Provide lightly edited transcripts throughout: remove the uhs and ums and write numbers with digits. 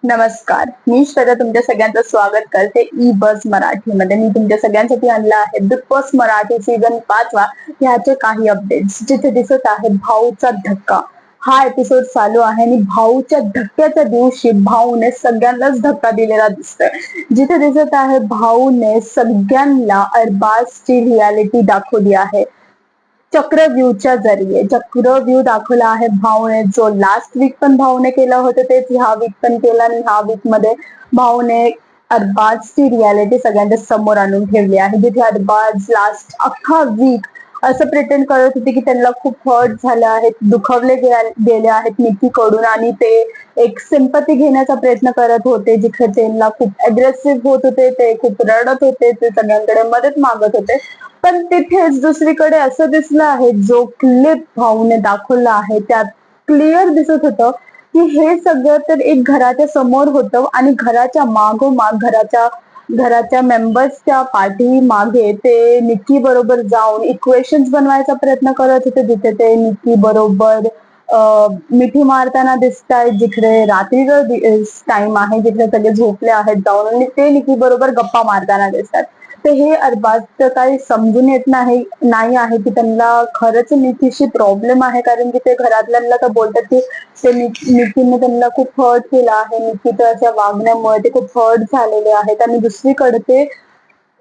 नमस्कार, मी श्वेता तुमच्या सगळ्यांचं स्वागत करते ई बस मराठीमध्ये. मी तुमच्या सगळ्यांसाठी आणला आहे बिग बॉस मराठी सीझन 5 ह्याचे काही अपडेट्स. जिथे दिसत आहे भाऊचा धक्का. हा एपिसोड चालू आहे आणि भाऊच्या धक्क्याच्या दिवशी भाऊने सगळ्यांनाच धक्का दिलेला दिसतोय. जिथे दिसत आहे भाऊने सगळ्यांना अरबाजची रियालिटी दाखवली आहे. चक्रव्यूहच्या जरिये चक्रव्यूह दाखवला आहे भाऊने. जो लास्ट वीक पण भाऊने केलं होतं तेच ह्या वीक पण केलं आणि ह्या वीक मध्ये भाऊने अरबाजची रियालिटी सगळ्यांच्या समोर आणून ठेवली आहे. जिथे अरबाज लास्ट अख्खा वीक असं प्रिटेंड करत होते की त्यांना खूप हर्ट झालं आहे, दुखवले गेले आहेत निक्कीकडून आणि ते एक सिंपती घेण्याचा प्रयत्न करत होते. जिथे त्यांना खूप अग्रेसिव्ह होत होते, ते खूप रडत होते, ते सगळ्यांकडे मदत मागत होते. पण तिथेच दुसरीकडे असं दिसलं आहे, जो क्लिप भाऊने दाखवला आहे त्यात क्लिअर दिसत होतं की हे सगळं तर एक घराच्या समोर होतं आणि घराच्या मागोमाग घराच्या मेंबर्सच्या पाठीमागे ते निक्की बरोबर जाऊन इक्वेशन्स बनवायचा प्रयत्न करत होते. जिथे ते निक्की बरोबर मिठी मारताना दिसतायत. जिकडे रात्रीचा टाइम आहे, जिथे सगळे झोपले आहेत जाऊन आणि ते निक्की बरोबर गप्पा मारताना दिसतात. तर हे अरबाजचं काही समजून येत नाही आहे की त्यांना खरंच निक्कीशी प्रॉब्लेम आहे. कारण की ते घरातल्यांना तर बोलतात की ते निक्कीने त्यांना खूप हर्ट केलं आहे. निक्कीच्या अशा वागण्यामुळे ते खूप हर्ट झालेले आहेत आणि दुसरीकडे ते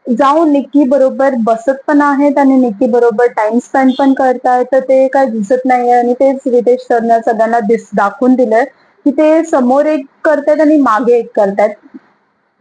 जाऊन निक्की बरोबर बसत पण आहेत आणि निक्की बरोबर टाइम स्पेंड पण करतायत. तर ते काय दिसत नाहीये आणि तेच रितेश सरनं सगळ्यांना दाखवून दिलंय की ते समोर एक करतायत आणि मागे एक करतायत.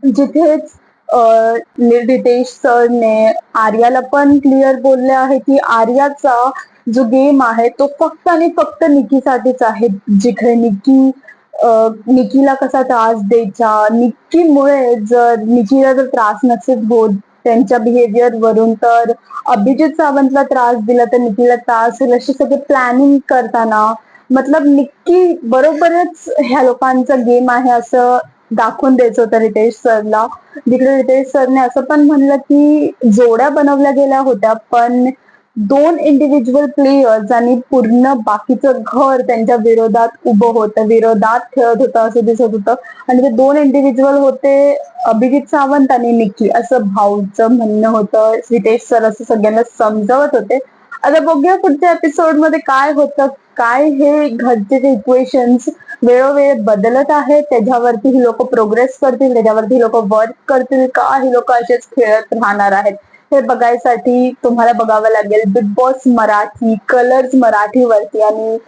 जिथेच रितेश सरने आर्याला पण क्लिअर बोलले आहे की आर्याचा जो गेम आहे तो फक्त आणि फक्त निक्कीसाठीच आहे. जिथे निक्कीला कसा त्रास द्यायचा, निक्कीमुळे जर निक्कीला जर त्रास नसेल होत त्यांच्या बिहेवियर वरून, तर अभिजित सावंतला त्रास दिला तर निक्कीला त्रास होईल अशी सगळे प्लॅनिंग करताना मतलब निक्की बरोबरच ह्या लोकांचा गेम आहे असं दाखवून द्यायचं होतं रितेश सरला. जिकडे रितेश सरने असं पण म्हणलं की जोड्या बनवल्या गेल्या होत्या, पण 2 इंडिव्हिज्युअल प्लेयर्स आणि पूर्ण बाकीचं घर त्यांच्या विरोधात उभं होतं, विरोधात खेळत होतं असं दिसत होतं. आणि ते 2 इंडिव्हिज्युअल होते अभिजित सावंत आणि निक्की असं भाऊचं म्हणणं होतं. रितेश सर असं सगळ्यांना समजावत होते. आता बघूया पुढच्या एपिसोड मध्ये काय होतं. काय हे घरचे जे इक्वेशन्स वेळोवेळी बदलत आहेत त्याच्यावरती ही लोक प्रोग्रेस करतील, त्याच्यावरती ही लोक वर्क करतील का ही लोक असेच खेळत राहणार आहेत, हे बघायसाठी तुम्हाला बघावं लागेल बिग बॉस मराठी कलर्स मराठीवरती. आणि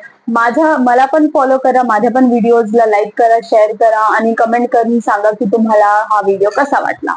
मला पण फॉलो करा, माझ्या पण व्हिडिओजला लाईक करा, शेअर करा आणि कमेंट करून सांगा की तुम्हाला हा व्हिडिओ कसा वाटला.